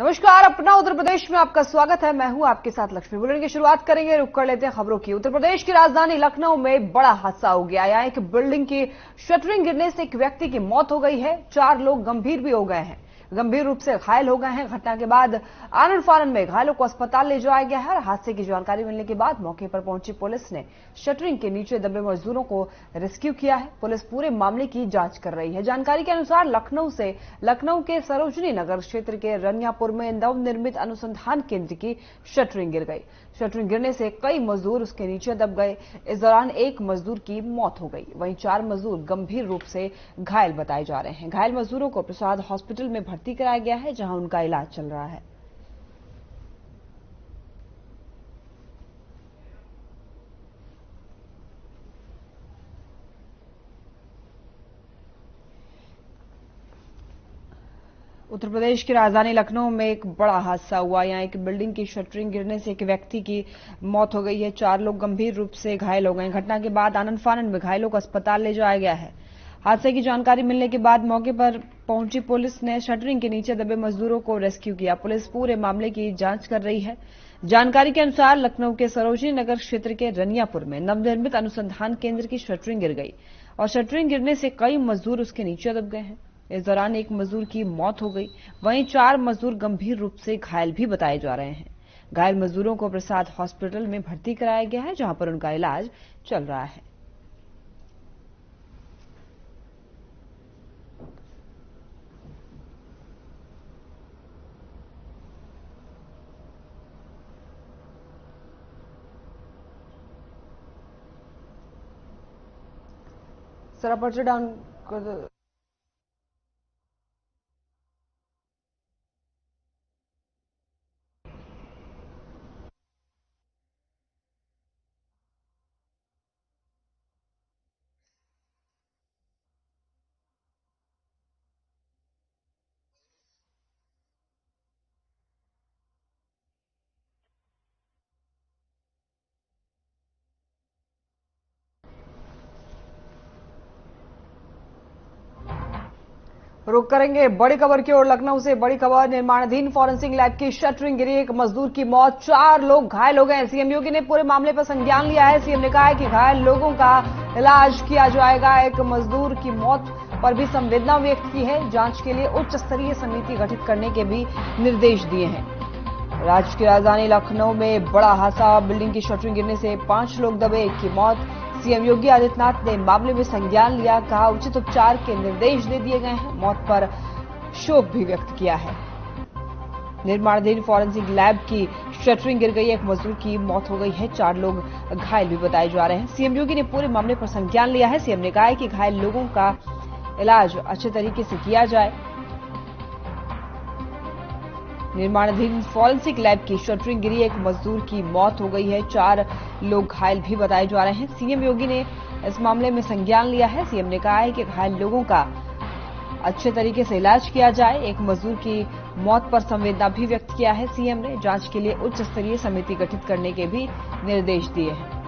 नमस्कार, अपना उत्तर प्रदेश में आपका स्वागत है। मैं हूं आपके साथ लक्ष्मी। बुलेटिन की शुरुआत करेंगे, रुक कर लेते हैं खबरों की। उत्तर प्रदेश की राजधानी लखनऊ में बड़ा हादसा हो गया। यहां एक बिल्डिंग की शटरिंग गिरने से एक व्यक्ति की मौत हो गई है। 4 लोग गंभीर भी हो गए हैं, गंभीर रूप से घायल हो गए हैं। घटना के बाद आनन फानन में घायलों को अस्पताल ले जाया गया है और हादसे की जानकारी मिलने के बाद मौके पर पहुंची पुलिस ने शटरिंग के नीचे दबे मजदूरों को रेस्क्यू किया है। पुलिस पूरे मामले की जांच कर रही है। जानकारी के अनुसार लखनऊ के सरोजनी नगर क्षेत्र के रनियापुर में नवनिर्मित अनुसंधान केंद्र की शटरिंग गिर गई। शटरिंग गिरने से कई मजदूर उसके नीचे दब गए। इस दौरान एक मजदूर की मौत हो गई, वहीं 4 मजदूर गंभीर रूप से घायल बताए जा रहे हैं। घायल मजदूरों को प्रसाद हॉस्पिटल में भर्ती कराया गया है, जहां उनका इलाज चल रहा है। उत्तर प्रदेश की राजधानी लखनऊ में एक बड़ा हादसा हुआ। यहां एक बिल्डिंग की शटरिंग गिरने से एक व्यक्ति की मौत हो गई है। 4 लोग गंभीर रूप से घायल हो गए। घटना के बाद आनन फानन में घायलों को अस्पताल ले जाया गया है। हादसे की जानकारी मिलने के बाद मौके पर पहुंची पुलिस ने शटरिंग के नीचे दबे मजदूरों को रेस्क्यू किया। पुलिस पूरे मामले की जांच कर रही है। जानकारी के अनुसार लखनऊ के सरोजनी नगर क्षेत्र के रनियापुर में नवनिर्मित अनुसंधान केंद्र की शटरिंग गिर गई और शटरिंग गिरने से कई मजदूर उसके नीचे दब गए हैं। इस दौरान एक मजदूर की मौत हो गई, वहीं 4 मजदूर गंभीर रूप से घायल भी बताए जा रहे हैं। घायल मजदूरों को प्रसाद हॉस्पिटल में भर्ती कराया गया है, जहां पर उनका इलाज चल रहा है। सर अपर्चर डाउन कर दो। रुक करेंगे बड़ी खबर की ओर। लखनऊ से बड़ी खबर, निर्माणाधीन फॉरेंसिक लैब की शटरिंग गिरी, एक मजदूर की मौत, 4 लोग घायल हो गए। सीएम योगी ने पूरे मामले पर संज्ञान लिया है। सीएम ने कहा है कि घायल लोगों का इलाज किया जाएगा। एक मजदूर की मौत पर भी संवेदना व्यक्त की है। जांच के लिए उच्च स्तरीय समिति गठित करने के भी निर्देश दिए हैं। राज्य की राजधानी लखनऊ में बड़ा हादसा, बिल्डिंग की शटरिंग गिरने से 5 लोग दबे, एक की मौत। सीएम योगी आदित्यनाथ ने मामले में संज्ञान लिया, कहा उचित उपचार के निर्देश दे दिए गए हैं। मौत पर शोक भी व्यक्त किया है। निर्माणाधीन फॉरेंसिक लैब की शटरिंग गिर गई, एक मजदूर की मौत हो गई है, 4 लोग घायल भी बताए जा रहे हैं। सीएम योगी ने पूरे मामले पर संज्ञान लिया है। सीएम ने कहा है कि घायल लोगों का इलाज अच्छे तरीके से किया जाए। निर्माणाधीन फॉरेंसिक लैब की शटरिंग गिरी, एक मजदूर की मौत हो गई है, 4 लोग घायल भी बताए जा रहे हैं। सीएम योगी ने इस मामले में संज्ञान लिया है। सीएम ने कहा है कि घायल लोगों का अच्छे तरीके से इलाज किया जाए। एक मजदूर की मौत पर संवेदना भी व्यक्त किया है। सीएम ने जांच के लिए उच्च स्तरीय समिति गठित करने के भी निर्देश दिए हैं।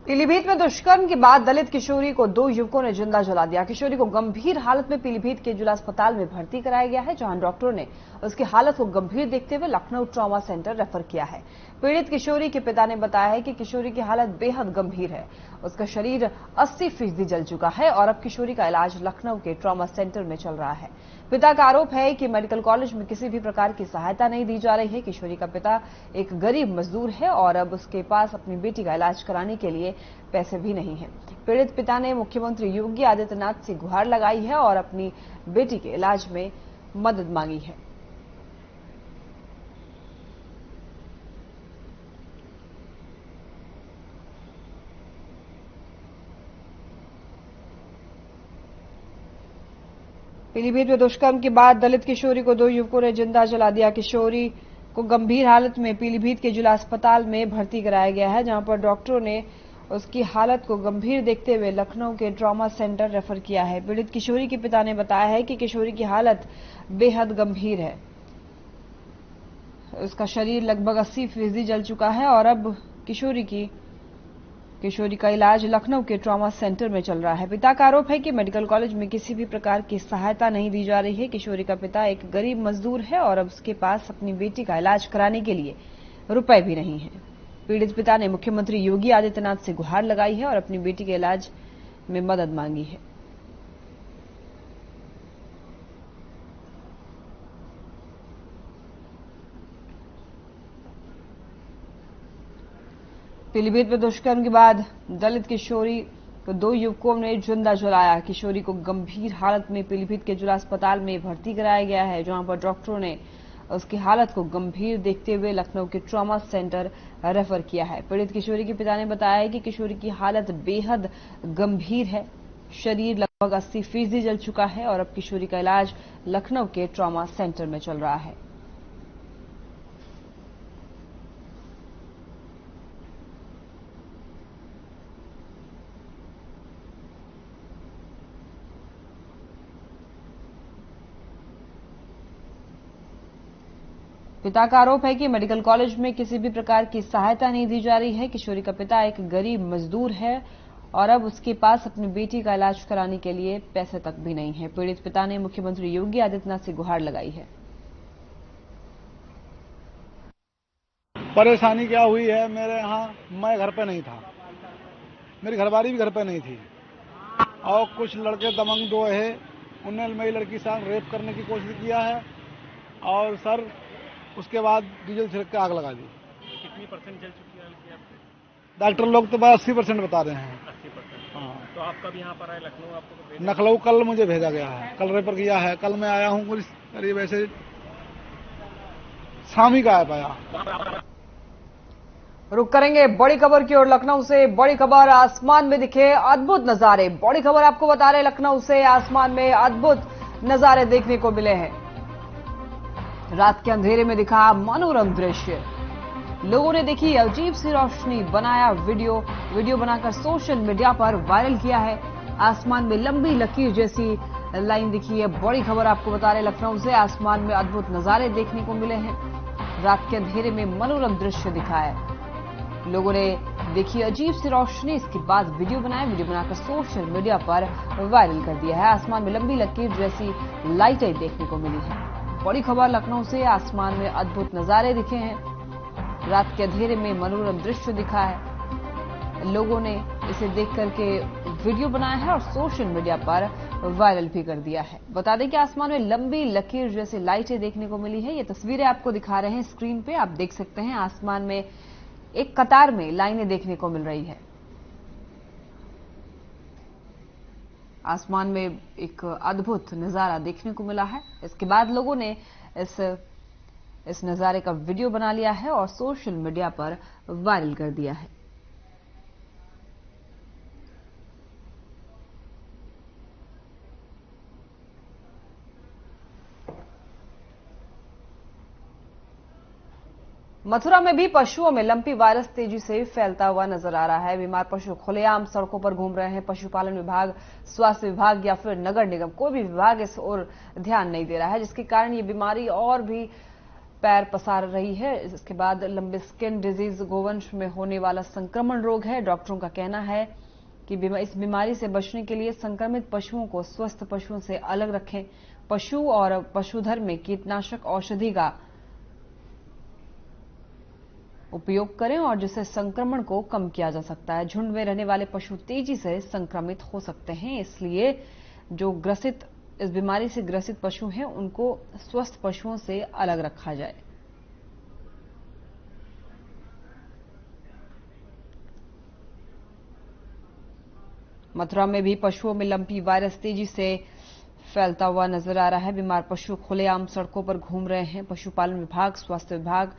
पीलीभीत में दुष्कर्म के बाद दलित किशोरी को 2 युवकों ने जिंदा जला दिया। किशोरी को गंभीर हालत में पीलीभीत के जिला अस्पताल में भर्ती कराया गया है, जहां डॉक्टरों ने उसकी हालत को गंभीर देखते हुए लखनऊ ट्रॉमा सेंटर रेफर किया है। पीड़ित किशोरी के पिता ने बताया है कि किशोरी की हालत बेहद गंभीर है। उसका शरीर 80% जल चुका है और अब किशोरी का इलाज लखनऊ के ट्रॉमा सेंटर में चल रहा है। पिता का आरोप है कि मेडिकल कॉलेज में किसी भी प्रकार की सहायता नहीं दी जा रही है। किशोरी का पिता एक गरीब मजदूर है और अब उसके पास अपनी बेटी का इलाज कराने के लिए पैसे भी नहीं है। पीड़ित पिता ने मुख्यमंत्री योगी आदित्यनाथ से गुहार लगाई है और अपनी बेटी के इलाज में मदद मांगी है। पीलीभीत में दुष्कर्म के बाद दलित किशोरी को 2 युवकों ने जिंदा जला दिया। किशोरी को गंभीर हालत में पीलीभीत के जिला अस्पताल में भर्ती कराया गया है, जहां पर डॉक्टरों ने उसकी हालत को गंभीर देखते हुए लखनऊ के ट्रॉमा सेंटर रेफर किया है। पीड़ित किशोरी के पिता ने बताया है कि किशोरी की हालत बेहद गंभीर है। उसका शरीर लगभग 80% जल चुका है और अब किशोरी का इलाज लखनऊ के ट्रॉमा सेंटर में चल रहा है। पिता का आरोप है कि मेडिकल कॉलेज में किसी भी प्रकार की सहायता नहीं दी जा रही है। किशोरी का पिता एक गरीब मजदूर है और अब उसके पास अपनी बेटी का इलाज कराने के लिए रुपए भी नहीं है। पीड़ित पिता ने मुख्यमंत्री योगी आदित्यनाथ से गुहार लगाई है और अपनी बेटी के इलाज में मदद मांगी है। पीलीभीत में दुष्कर्म के बाद दलित किशोरी को 2 युवकों ने जिंदा जलाया। किशोरी को गंभीर हालत में पीलीभीत के जिला अस्पताल में भर्ती कराया गया है, जहां पर डॉक्टरों ने उसकी हालत को गंभीर देखते हुए लखनऊ के ट्रॉमा सेंटर रेफर किया है। पीड़ित किशोरी के पिता ने बताया है कि किशोरी की हालत बेहद गंभीर है। शरीर लगभग 80% जल चुका है और अब किशोरी का इलाज लखनऊ के ट्रॉमा सेंटर में चल रहा है। पिता का आरोप है कि मेडिकल कॉलेज में किसी भी प्रकार की सहायता नहीं दी जा रही है। किशोरी का पिता एक गरीब मजदूर है और अब उसके पास अपनी बेटी का इलाज कराने के लिए पैसे तक भी नहीं है। पीड़ित पिता ने मुख्यमंत्री योगी आदित्यनाथ से गुहार लगाई है। परेशानी क्या हुई है, मेरे यहाँ मैं घर पे नहीं था, मेरी घरवाली भी घर पे नहीं थी और कुछ लड़के दबंग 2 है, उन्होंने मेरी लड़की के साथ रेप करने की कोशिश किया है और सर उसके बाद डीजल छिड़क के आग लगा दी। कितनी % जल चुकी है आपकी? डॉक्टर लोग तो बस 80% बता रहे हैं। 80%। हाँ। तो आप कब यहाँ पर आए लखनऊ? आपको लखनऊ कल मुझे भेजा गया है, कल रेफर किया है। कल मैं आया हूँ कुछ करीब ऐसे शाम ही का आ पाया। रुक करेंगे बड़ी खबर की ओर। लखनऊ से बड़ी खबर, आसमान में दिखे अद्भुत नजारे। बड़ी खबर आपको बता रहे लखनऊ से आसमान में अद्भुत नजारे देखने को मिले हैं। रात के अंधेरे में दिखा मनोरम दृश्य। लोगों ने देखी अजीब सी रोशनी, बनाया वीडियो बनाकर सोशल मीडिया पर वायरल किया है। आसमान में लंबी लकीर जैसी लाइन दिखी है। बड़ी खबर आपको बता रहे लखनऊ से आसमान में अद्भुत नजारे देखने को मिले हैं। रात के अंधेरे में मनोरम दृश्य दिखा है। लोगों ने देखी अजीब सी रोशनी, इसके बाद वीडियो बनाकर सोशल मीडिया पर वायरल कर दिया है। आसमान में लंबी लकीर जैसी लाइटें देखने को मिली है। बड़ी खबर लखनऊ से आसमान में अद्भुत नजारे दिखे हैं। रात के अंधेरे में मनोरम दृश्य दिखा है। लोगों ने इसे देख करके वीडियो बनाया है और सोशल मीडिया पर वायरल भी कर दिया है। बता दें कि आसमान में लंबी लकीर जैसी लाइटें देखने को मिली है। ये तस्वीरें आपको दिखा रहे हैं स्क्रीन पे, आप देख सकते हैं आसमान में एक कतार में लाइनें देखने को मिल रही है। आसमान में एक अद्भुत नजारा देखने को मिला है। इसके बाद लोगों ने इस नजारे का वीडियो बना लिया है और सोशल मीडिया पर वायरल कर दिया है। मथुरा में भी पशुओं में लंपी वायरस तेजी से फैलता हुआ नजर आ रहा है। बीमार पशु खुलेआम सड़कों पर घूम रहे हैं। पशुपालन विभाग, स्वास्थ्य विभाग या फिर नगर निगम, कोई भी विभाग इस ओर ध्यान नहीं दे रहा है, जिसके कारण ये बीमारी और भी पैर पसार रही है। इसके बाद लंबी स्किन डिजीज गोवंश में होने वाला संक्रमण रोग है। डॉक्टरों का कहना है कि इस बीमारी से बचने के लिए संक्रमित पशुओं को स्वस्थ पशुओं से अलग रखें। पशु और पशुधन में कीटनाशक औषधि का उपयोग करें और जिससे संक्रमण को कम किया जा सकता है। झुंड में रहने वाले पशु तेजी से संक्रमित हो सकते हैं, इसलिए जो इस बीमारी से ग्रसित पशु हैं उनको स्वस्थ पशुओं से अलग रखा जाए। मथुरा में भी पशुओं में लंपी वायरस तेजी से फैलता हुआ नजर आ रहा है। बीमार पशु खुलेआम सड़कों पर घूम रहे हैं। पशुपालन विभाग, स्वास्थ्य विभाग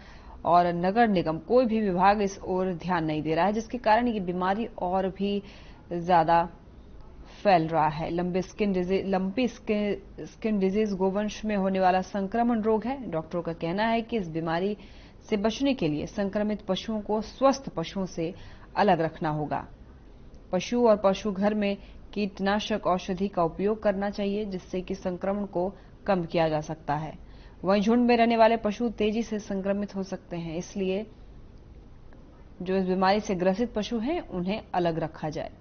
और नगर निगम, कोई भी विभाग इस ओर ध्यान नहीं दे रहा है, जिसके कारण ये बीमारी और भी ज्यादा फैल रहा है। लंपी स्किन डिजीज गोवंश में होने वाला संक्रमण रोग है। डॉक्टरों का कहना है कि इस बीमारी से बचने के लिए संक्रमित पशुओं को स्वस्थ पशुओं से अलग रखना होगा। पशु और पशु घर में कीटनाशक औषधि का उपयोग करना चाहिए, जिससे कि संक्रमण को कम किया जा सकता है। वहीं झुंड में रहने वाले पशु तेजी से संक्रमित हो सकते हैं, इसलिए जो इस बीमारी से ग्रसित पशु हैं उन्हें अलग रखा जाए।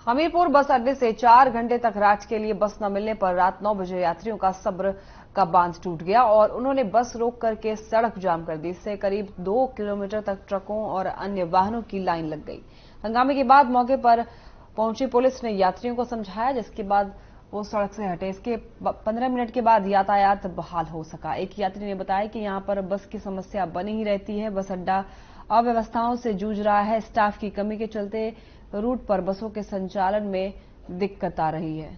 हमीरपुर बस अड्डे से 4 घंटे तक रात के लिए बस न मिलने पर रात 9 बजे यात्रियों का सब्र का बांध टूट गया और उन्होंने बस रोक करके सड़क जाम कर दी। इससे करीब 2 किलोमीटर तक ट्रकों और अन्य वाहनों की लाइन लग गई। हंगामे के बाद मौके पर पहुंची पुलिस ने यात्रियों को समझाया, जिसके बाद वो सड़क से हटे। इसके 15 मिनट के बाद यातायात बहाल हो सका। एक यात्री ने बताया कि यहां पर बस की समस्या बनी ही रहती है। बस अड्डा अव्यवस्थाओं से जूझ रहा है। स्टाफ की कमी के चलते रूट पर बसों के संचालन में दिक्कत आ रही है।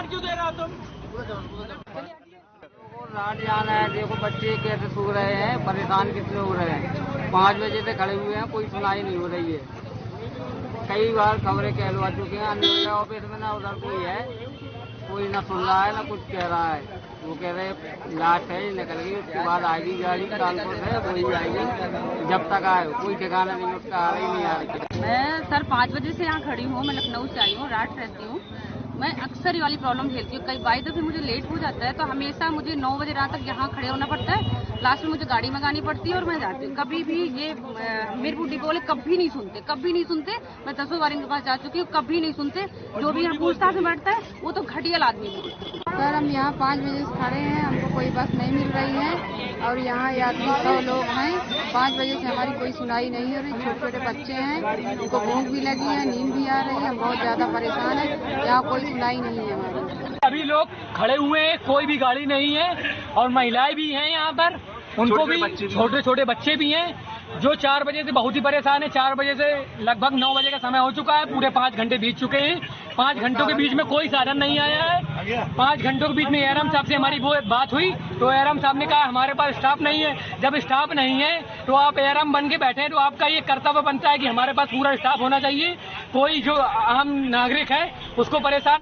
क्यों दे रहा तुम? रात जाना है, देखो बच्चे कैसे सो रहे हैं, परेशान कितने हो रहे हैं। 5 बजे से खड़े हुए हैं, कोई सुनाई नहीं हो रही है। कई बार खबरें कहलवा चुके हैं, अन्य ऑफिस में ना उधर कोई है, कोई ना सुन रहा है ना कुछ कह रहा है। वो कह रहे लास्ट है, निकल गई, उसके बाद आएगी गाड़ी कानपुर से, वही आएगी जब तक आए। कोई ठिकाना नहीं, उसका आ रही नहीं आ रही। मैं सर 5 बजे से यहाँ खड़ी हूँ। मैं लखनऊ से आई हूँ, रात रहती हूँ। मैं अक्सर ये वाली प्रॉब्लम झेलती हूँ। कई बाई दफे मुझे लेट हो जाता है तो हमेशा मुझे 9 बजे रात तक यहाँ खड़े होना पड़ता है। लास्ट में मुझे गाड़ी मंगानी पड़ती है और मैं जाती हूँ। कभी भी ये हमीरपुर डिपो वाले कभी नहीं सुनते। मैं 10 बार इनके पास जा चुकी हूँ, कभी नहीं सुनते। जो भी यहाँ पूछताछ में बैठता है वो तो घटिया आदमी है। सर हम यहाँ 5 बजे से खड़े हैं, हमको कोई बस नहीं मिल रही है और यहाँ यात्री 100 लोग हैं। 5 बजे से हमारी कोई सुनाई नहीं हो रही। छोटे छोटे बच्चे हैं, उनको भूख भी लगी है, नींद भी आ रही है। हम बहुत ज्यादा परेशान हैं, यहाँ कोई सुनाई नहीं है हमारी। अभी लोग खड़े हुए हैं, कोई भी गाड़ी नहीं है और महिलाएं भी हैं यहाँ पर, उनको भी छोटे छोटे बच्चे भी हैं जो 4 बजे से बहुत ही परेशान है। 4 बजे से लगभग 9 बजे का समय हो चुका है, पूरे 5 घंटे बीत चुके हैं। 5 घंटों के बीच में कोई साधन नहीं आया है। 5 घंटों के बीच में एआरएम साहब से हमारी वो बात हुई तो एआरएम साहब ने कहा हमारे पास स्टाफ नहीं है। जब स्टाफ नहीं है तो आप एआरएम बन के बैठे हैं तो आपका ये कर्तव्य बनता है कि हमारे पास पूरा स्टाफ होना चाहिए। कोई जो आम नागरिक है उसको परेशान।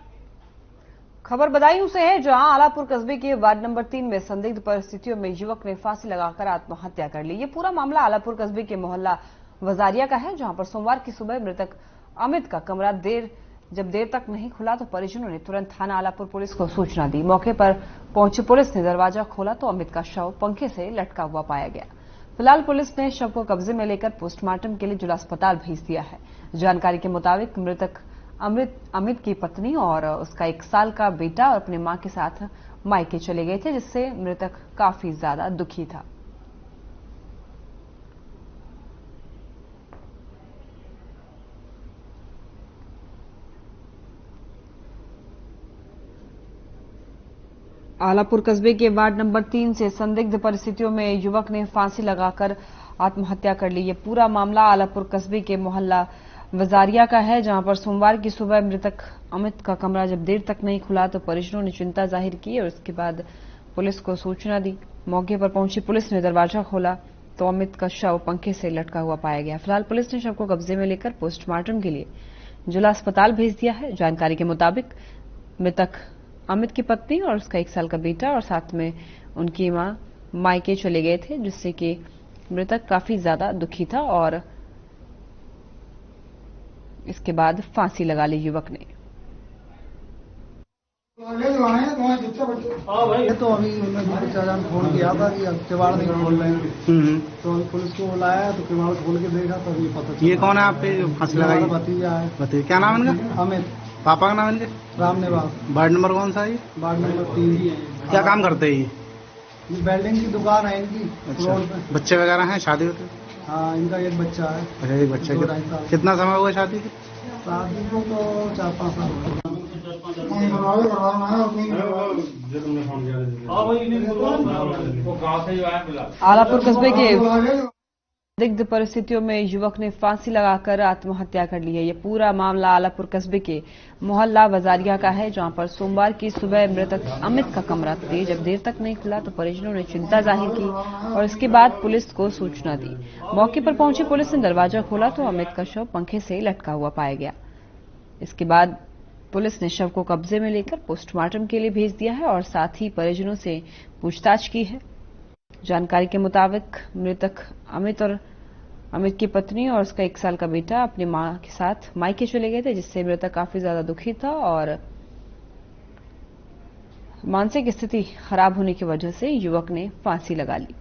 खबर बदायूं से है, जहां आलापुर कस्बे के वार्ड नंबर 3 में संदिग्ध परिस्थितियों में युवक ने फांसी लगाकर आत्महत्या कर ली। ये पूरा मामला आलापुर कस्बे के मोहल्ला वजारिया का है, जहां पर सोमवार की सुबह मृतक अमित का कमरा जब देर तक नहीं खुला तो परिजनों ने तुरंत थाना आलापुर पुलिस को सूचना दी। मौके पर पहुंची पुलिस ने दरवाजा खोला तो अमित का शव पंखे से लटका हुआ पाया गया। फिलहाल पुलिस ने शव को कब्जे में लेकर पोस्टमार्टम के लिए जिला अस्पताल भेज दिया है। जानकारी के मुताबिक मृतक अमित की पत्नी और उसका 1 साल का बेटा और अपने मां के साथ मायके चले गए थे, जिससे मृतक काफी ज्यादा दुखी था। आलापुर कस्बे के वार्ड नंबर 3 से संदिग्ध परिस्थितियों में युवक ने फांसी लगाकर आत्महत्या कर ली। ये पूरा मामला आलापुर कस्बे के मोहल्ला वजारिया का है, जहां पर सोमवार की सुबह मृतक अमित का कमरा जब देर तक नहीं खुला तो परिजनों ने चिंता जाहिर की और उसके बाद पुलिस को सूचना दी। मौके पर पहुंची पुलिस ने दरवाजा खोला तो अमित का शव पंखे से लटका हुआ पाया गया। फिलहाल पुलिस ने शव को कब्जे में लेकर पोस्टमार्टम के लिए जिला अस्पताल भेज दिया है। जानकारी के मुताबिक मृतक अमित की पत्नी और उसका 1 साल का बेटा और साथ में उनकी मां मायके चले गए थे, जिससे कि मृतक काफी ज्यादा दुखी था और इसके बाद फांसी लगा ली युवक ने। तो अभी उन्होंने चालान फोन किया था कि किवाड़ नहीं खोल रहे हैं, तो अभी पुलिस को बुलाया तो किवाड़ खोल के देखा तो अभी पता चला। ये कौन है आप पे जो फांसी लगाई? भतीजा है। बताइए क्या नाम है इनका? अमित। पापा का नाम इनके? राम निवास। वार्ड नंबर कौन सा है ये? Ward number 3। क्या काम करते हैं ये वेल्डिंग की दुकान है इनकी। अच्छा, बच्चे वगैरह हैं? शादी होती? हाँ, इनका एक बच्चा है। अच्छा, एक बच्चा। 2-2.5 साल। कितना समय हुआ शादी के? शादी को तो 4-5 साल हो गए। आलापुर कस्बे के संदिग्ध परिस्थितियों में युवक ने फांसी लगाकर आत्महत्या कर ली है। यह पूरा मामला आलापुर कस्बे के मोहल्ला बाजारिया का है, जहां पर सोमवार की सुबह मृतक अमित का कमरा जब देर तक नहीं खुला तो परिजनों ने चिंता जाहिर की और इसके बाद पुलिस को सूचना दी। मौके पर पहुंची पुलिस ने दरवाजा खोला तो अमित का शव पंखे से लटका हुआ पाया गया। इसके बाद पुलिस ने शव को कब्जे में लेकर पोस्टमार्टम के लिए भेज दिया है और साथ ही परिजनों से पूछताछ की है। जानकारी के मुताबिक मृतक अमित की पत्नी और उसका 1 साल का बेटा अपनी मां के साथ मायके चले गए थे, जिससे मृतक काफी ज्यादा दुखी था और मानसिक स्थिति खराब होने की वजह से युवक ने फांसी लगा ली।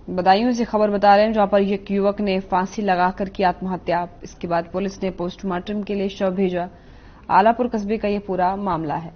बदायूं से खबर बता रहे हैं, जहां पर एक युवक ने फांसी लगाकर की आत्महत्या। इसके बाद पुलिस ने पोस्टमार्टम के लिए शव भेजा। आलापुर कस्बे का यह पूरा मामला है।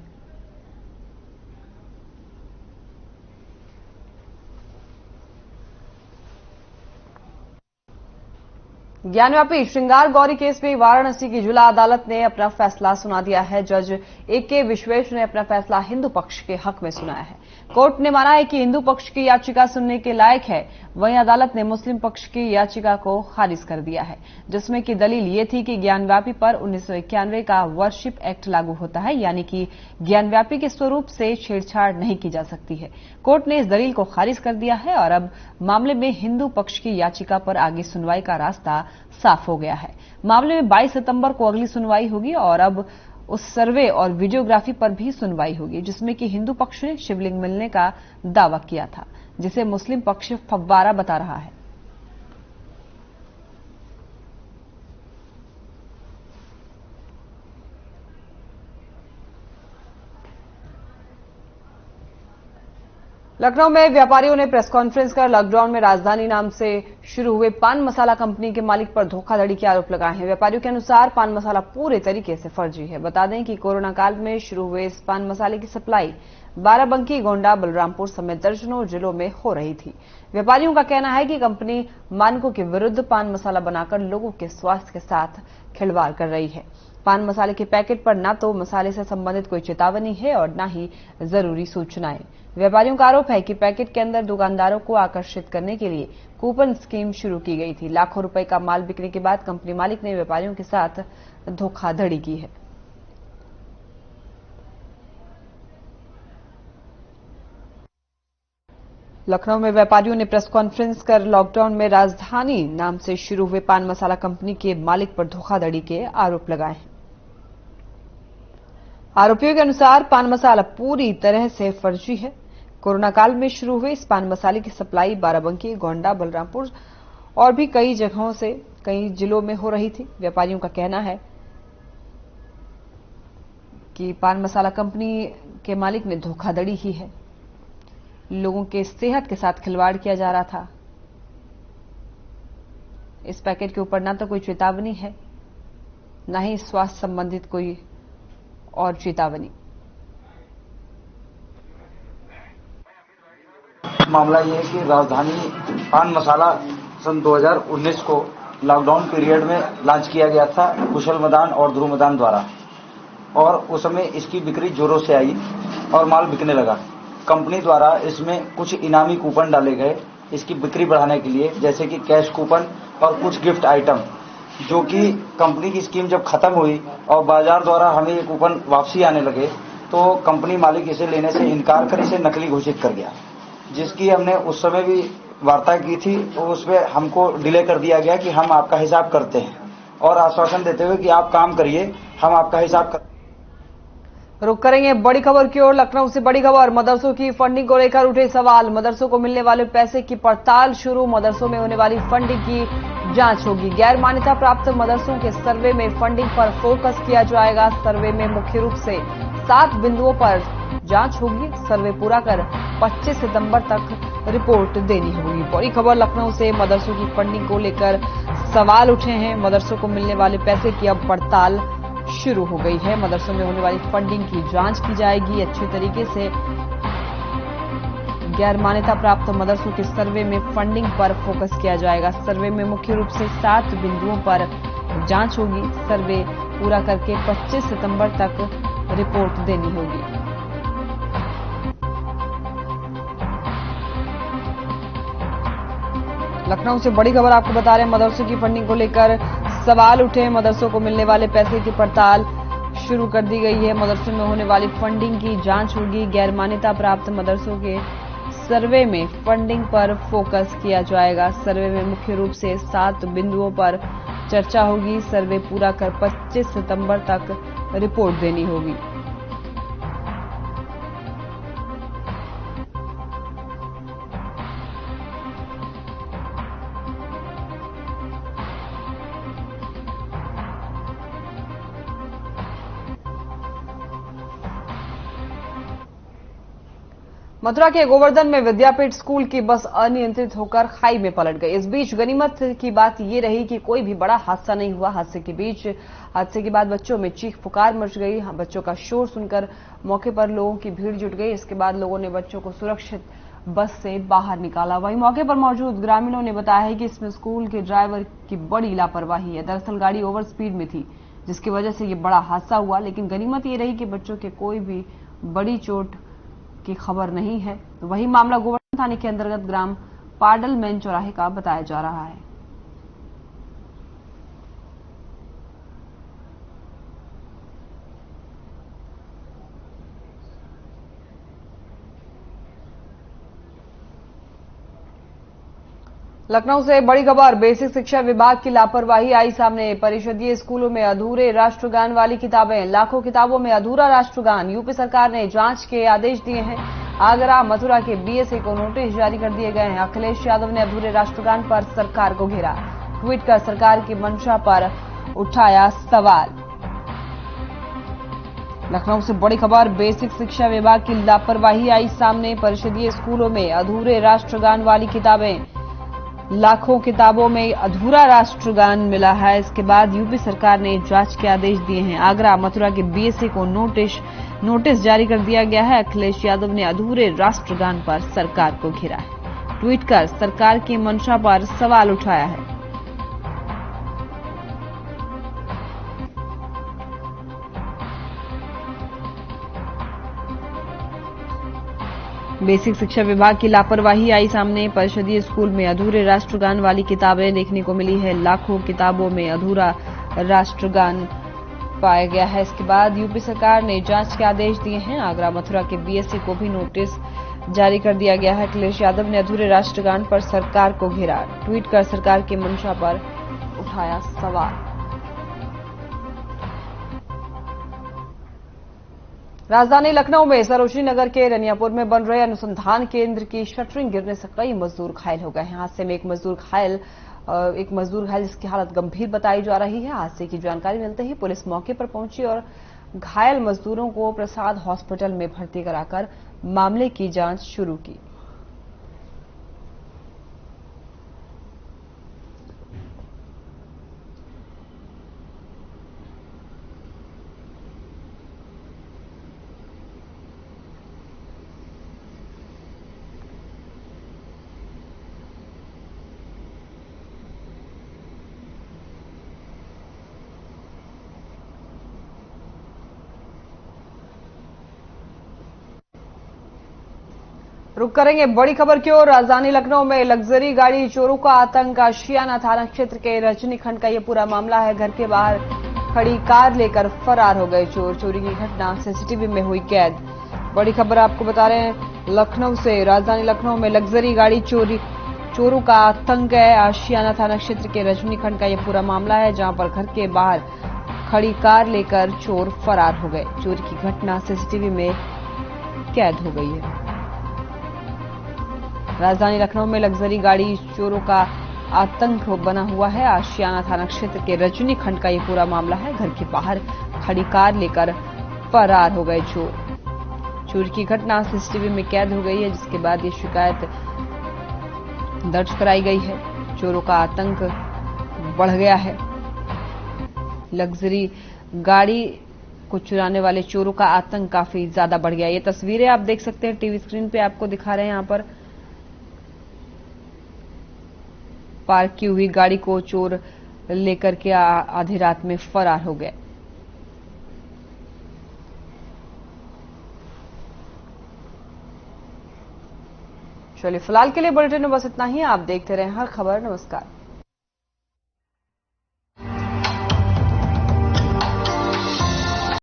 ज्ञानव्यापी श्रृंगार गौरी केस में वाराणसी की जिला अदालत ने अपना फैसला सुना दिया है। जज ए.के. विश्वेश ने अपना फैसला हिंदू पक्ष के हक में सुनाया है। कोर्ट ने माना है कि हिंदू पक्ष की याचिका सुनने के लायक है। वहीं अदालत ने मुस्लिम पक्ष की याचिका को खारिज कर दिया है, जिसमें की दलील ये थी कि ज्ञानव्यापी पर 1991 का वर्शिप एक्ट लागू होता है, यानी कि ज्ञानव्यापी के स्वरूप से छेड़छाड़ नहीं की जा सकती है। कोर्ट ने इस दलील को खारिज कर दिया है और अब मामले में हिंदू पक्ष की याचिका पर आगे सुनवाई का रास्ता साफ हो गया है। मामले में 22 सितंबर को अगली सुनवाई होगी और अब उस सर्वे और वीडियोग्राफी पर भी सुनवाई होगी, जिसमें कि हिंदू पक्ष ने शिवलिंग मिलने का दावा किया था, जिसे मुस्लिम पक्ष फव्वारा बता रहा है। लखनऊ में व्यापारियों ने प्रेस कॉन्फ्रेंस कर लॉकडाउन में राजधानी नाम से शुरू हुए पान मसाला कंपनी के मालिक पर धोखाधड़ी के आरोप लगाए हैं। व्यापारियों के अनुसार पान मसाला पूरे तरीके से फर्जी है। बता दें कि कोरोना काल में शुरू हुए इस पान मसाले की सप्लाई बाराबंकी, गोंडा, बलरामपुर समेत दर्जनों जिलों में हो रही थी। व्यापारियों का कहना है कि कंपनी मानकों के विरुद्ध पान मसाला बनाकर लोगों के स्वास्थ्य के साथ खिलवाड़ कर रही है। पान मसाले के पैकेट पर न तो मसाले से संबंधित कोई चेतावनी है और न ही जरूरी सूचनाएं। व्यापारियों का आरोप है कि पैकेट के अंदर दुकानदारों को आकर्षित करने के लिए कूपन स्कीम शुरू की गई थी। लाखों रुपए का माल बिकने के बाद कंपनी मालिक ने व्यापारियों के साथ धोखाधड़ी की है। लखनऊ में व्यापारियों ने प्रेस कॉन्फ्रेंस कर लॉकडाउन में राजधानी नाम से शुरू हुए पान मसाला कंपनी के मालिक पर धोखाधड़ी के आरोप लगाए हैं। आरोपियों के अनुसार पान मसाला पूरी तरह से फर्जी है। कोरोना काल में शुरू हुए इस पान मसाले की सप्लाई बाराबंकी, गोंडा, बलरामपुर और भी कई जगहों से कई जिलों में हो रही थी। व्यापारियों का कहना है कि पान मसाला कंपनी के मालिक ने धोखाधड़ी की है। लोगों के सेहत के साथ खिलवाड़ किया जा रहा था। इस पैकेट के ऊपर न तो कोई चेतावनी है, न ही स्वास्थ्य संबंधित कोई और चेतावनी। मामला ये है कि राजधानी पान मसाला सन 2019 को लॉकडाउन पीरियड में लॉन्च किया गया था कुशल मदान और ध्रुव मदान द्वारा, और उस समय इसकी बिक्री जोरों से आई और माल बिकने लगा। कंपनी द्वारा इसमें कुछ इनामी कूपन डाले गए इसकी बिक्री बढ़ाने के लिए, जैसे कि कैश कूपन और कुछ गिफ्ट आइटम, जो कि कंपनी की स्कीम जब खत्म हुई और बाजार द्वारा हमें ये कूपन वापसी आने लगे तो कंपनी मालिक इसे लेने से इनकार कर इसे नकली घोषित कर गया, जिसकी हमने उस समय भी वार्ता की थी। तो उसमें हमको डिले कर दिया गया कि हम आपका हिसाब करते हैं और आश्वासन देते हुए कि आप काम करिए, हम आपका हिसाब कर। रुक करेंगे बड़ी खबर की ओर। लखनऊ से बड़ी खबर, मदरसों की फंडिंग को लेकर उठे सवाल। मदरसों को मिलने वाले पैसे की पड़ताल शुरू। मदरसों में होने वाली फंडिंग की जांच होगी। गैर मान्यता प्राप्त मदरसों के सर्वे में फंडिंग पर फोकस किया जाएगा। सर्वे में मुख्य रूप से 7 बिंदुओं पर जांच होगी। सर्वे पूरा कर 25 सितंबर तक रिपोर्ट देनी होगी। बड़ी खबर लखनऊ से, मदरसों की फंडिंग को लेकर सवाल उठे हैं। मदरसों को मिलने वाले पैसे की अब पड़ताल शुरू हो गई है। मदरसों में होने वाली फंडिंग की जांच की जाएगी अच्छे तरीके से। गैर मान्यता प्राप्त मदरसों के सर्वे में फंडिंग पर फोकस किया जाएगा। सर्वे में मुख्य रूप से 7 बिंदुओं पर जांच होगी। सर्वे पूरा करके 25 सितंबर तक रिपोर्ट देनी होगी। लखनऊ से बड़ी खबर आपको बता रहे हैं, मदरसों की फंडिंग को लेकर सवाल उठे। मदरसों को मिलने वाले पैसे की पड़ताल शुरू कर दी गई है। मदरसों में होने वाली फंडिंग की जांच होगी। गैर मान्यता प्राप्त मदरसों के सर्वे में फंडिंग पर फोकस किया जाएगा। सर्वे में मुख्य रूप से 7 बिंदुओं पर चर्चा होगी। सर्वे पूरा कर 25 सितंबर तक रिपोर्ट देनी होगी। मथुरा के गोवर्धन में विद्यापीठ स्कूल की बस अनियंत्रित होकर खाई में पलट गई। इस बीच गनीमत की बात ये रही कि कोई भी बड़ा हादसा नहीं हुआ। हादसे के बाद बच्चों में चीख पुकार मच गई। बच्चों का शोर सुनकर मौके पर लोगों की भीड़ जुट गई। इसके बाद लोगों ने बच्चों को सुरक्षित बस से बाहर निकाला। वहीं मौके पर मौजूद ग्रामीणों ने बताया है कि इसमें स्कूल के ड्राइवर की बड़ी लापरवाही है। दरअसल गाड़ी ओवर स्पीड में थी, जिसकी वजह से ये बड़ा हादसा हुआ। लेकिन गनीमत ये रही कि बच्चों के कोई भी बड़ी चोट की खबर नहीं है। वही मामला गोवर्धन थाने के अंतर्गत ग्राम पाडल मेन चौराहे का बताया जा रहा है। लखनऊ से बड़ी खबर, बेसिक शिक्षा विभाग की लापरवाही आई सामने। परिषदीय स्कूलों में अधूरे राष्ट्रगान वाली किताबें, लाखों किताबों में अधूरा राष्ट्रगान। यूपी सरकार ने जांच के आदेश दिए हैं। आगरा मथुरा के बीएसए को नोटिस जारी कर दिए गए हैं। अखिलेश यादव ने अधूरे राष्ट्रगान पर सरकार को घेरा। ट्वीट कर सरकार की मंशा पर उठाया सवाल। लखनऊ से बड़ी खबर, बेसिक शिक्षा विभाग की लापरवाही आई सामने। परिषदीय स्कूलों में अधूरे राष्ट्रगान वाली किताबें, लाखों किताबों में अधूरा राष्ट्रगान मिला है। इसके बाद यूपी सरकार ने जांच के आदेश दिए हैं। आगरा मथुरा के बीएसए को नोटिस जारी कर दिया गया है। अखिलेश यादव ने अधूरे राष्ट्रगान पर सरकार को घेरा है। ट्वीट कर सरकार की मंशा पर सवाल उठाया है। बेसिक शिक्षा विभाग की लापरवाही आई सामने। परिषदीय स्कूल में अधूरे राष्ट्रगान वाली किताबें देखने को मिली है। लाखों किताबों में अधूरा राष्ट्रगान पाया गया है। इसके बाद यूपी सरकार ने जांच के आदेश दिए हैं। आगरा मथुरा के बीएसए को भी नोटिस जारी कर दिया गया है। अखिलेश यादव ने अधूरे राष्ट्रगान पर सरकार को घेरा। ट्वीट कर सरकार की मंशा पर उठाया सवाल। राजधानी लखनऊ में सरोजनी नगर के रनियापुर में बन रहे अनुसंधान केंद्र की शटरिंग गिरने से कई मजदूर घायल हो गए हैं। हादसे में एक मजदूर घायल जिसकी हालत गंभीर बताई जा रही है। हादसे की जानकारी मिलते ही पुलिस मौके पर पहुंची और घायल मजदूरों को प्रसाद हॉस्पिटल में भर्ती कराकर मामले की जांच शुरू की। रुक करेंगे बड़ी खबर की ओर। राजधानी लखनऊ में लग्जरी गाड़ी चोरों का आतंक। आशियाना थाना क्षेत्र के रजनी खंड का यह पूरा मामला है। घर के बाहर खड़ी कार लेकर फरार हो गए चोर। चोरी की घटना सीसीटीवी में हुई कैद। बड़ी खबर आपको बता रहे हैं लखनऊ से। राजधानी लखनऊ में लग्जरी गाड़ी चोरों का आतंक है। आशियाना थाना क्षेत्र के रजनी खंड का यह पूरा मामला है, जहां पर घर के बाहर खड़ी कार लेकर चोर फरार हो गए। चोरी की घटना सीसीटीवी में कैद हो गई है। राजधानी लखनऊ में लग्जरी गाड़ी चोरों का आतंक बना हुआ है। आशियाना थाना क्षेत्र के रजनी खंड का ये पूरा मामला है। घर के बाहर खड़ी कार लेकर फरार हो गए चोर। चोरी की घटना सीसीटीवी में कैद हो गई है, जिसके बाद ये शिकायत दर्ज कराई गई है। चोरों का आतंक बढ़ गया है। लग्जरी गाड़ी को चुराने वाले चोरों का आतंक काफी ज्यादा बढ़ गया। ये तस्वीरें आप देख सकते हैं टीवी स्क्रीन पे आपको दिखा रहे हैं। यहां पर पार्क की हुई गाड़ी को चोर लेकर के आधी रात में फरार हो गए। चलिए फिलहाल के लिए बुलेटिन में बस इतना ही। आप देखते रहें हर खबर। नमस्कार।